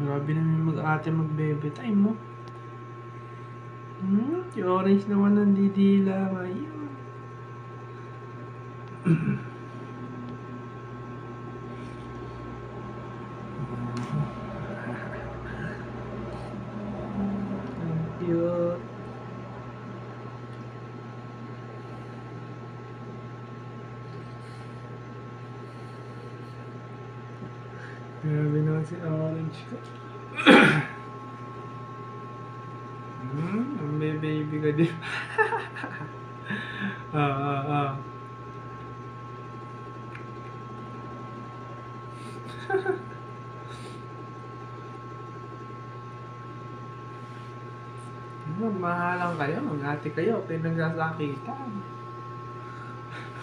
Grabe naman mag-ate mag-bebe time mo. Si Orange naman nandidila ngayon. Thank you. Grabe naman si Orange ko. Ang baby ka din. Ah. Mahalang kayo, mag-ate kayo, pinagsasakitan.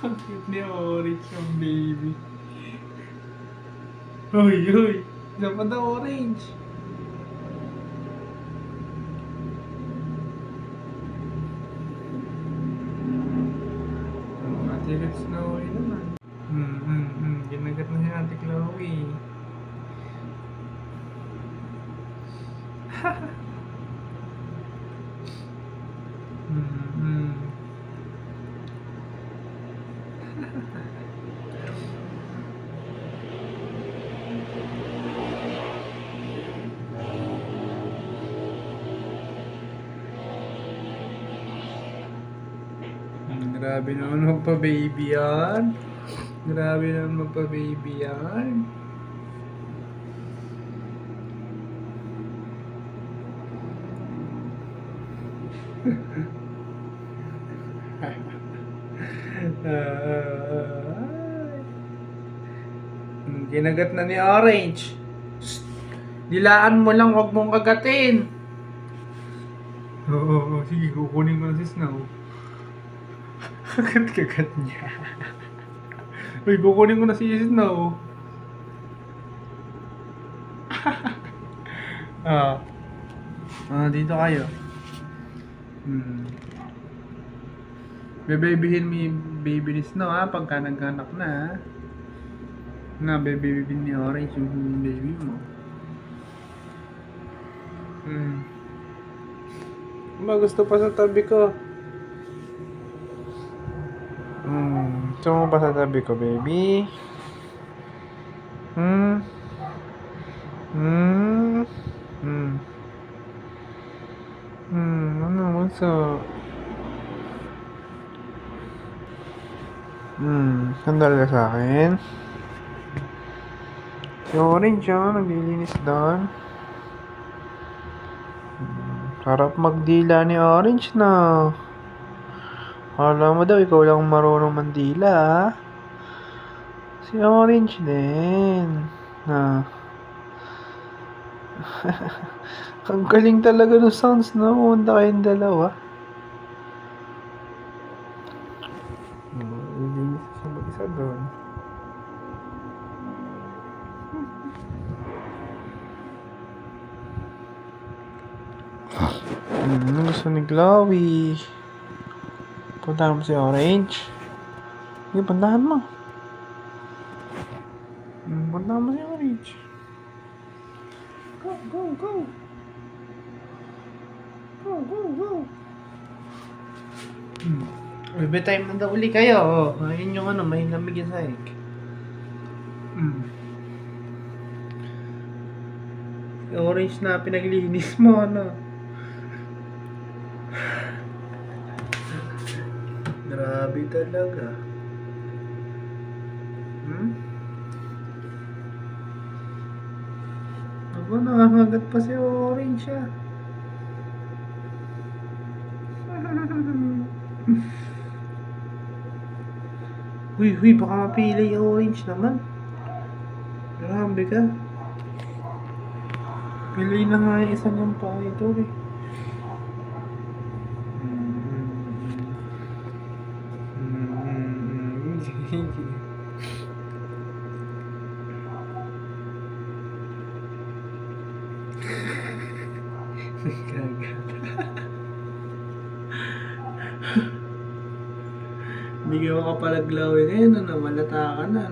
Ang cute ni Orange yung baby. Hoy! Isa pa daw Orange. Ate Chloe naman. Ginagat na si Ate Chloe. Grabe naman magpa-baby yan. Grabe naman magpa-baby yan. Ginagat na ni Orange. Shh. Dilaan mo lang, huwag mong kagatin. Oo, sige, kukunin ko na si Snow. Kagat niya. Uy, kukunin ko na si Snow. Dito kayo. Bebebihin mo yung baby ni Snow pagka nagkanak na bebebihin ni Orange yung baby mo. Gusto pa sa tabi ko. Gusto mo pa sa tabi ko, baby? Ano gusto? Sandal ka sa akin. Si Orange naglilinis doon. Sarap magdila ni Orange na. Alam mo daw, ikaw lang marunong mandila. Si Orange din. Ang galing talaga ng sounds, no? Punta kayong dalawa. Hindi sa mag-isa doon. Gusto ni Chloe. Puntahan mo si Orange. Sige, puntahan mo. Puntahan mo si Orange. Go! Bebe time na daw uli kayo. Ayun yung may lamig yung sahig. Orange na pinaglinis mo, Grabe talaga. Nakakagat pa si Orange Huy, baka mapili yung Orange naman. Grabe ka. Pili na nga yung isa niyang pa ito Hindi ka makapalaglaw ngayon, malata ka na,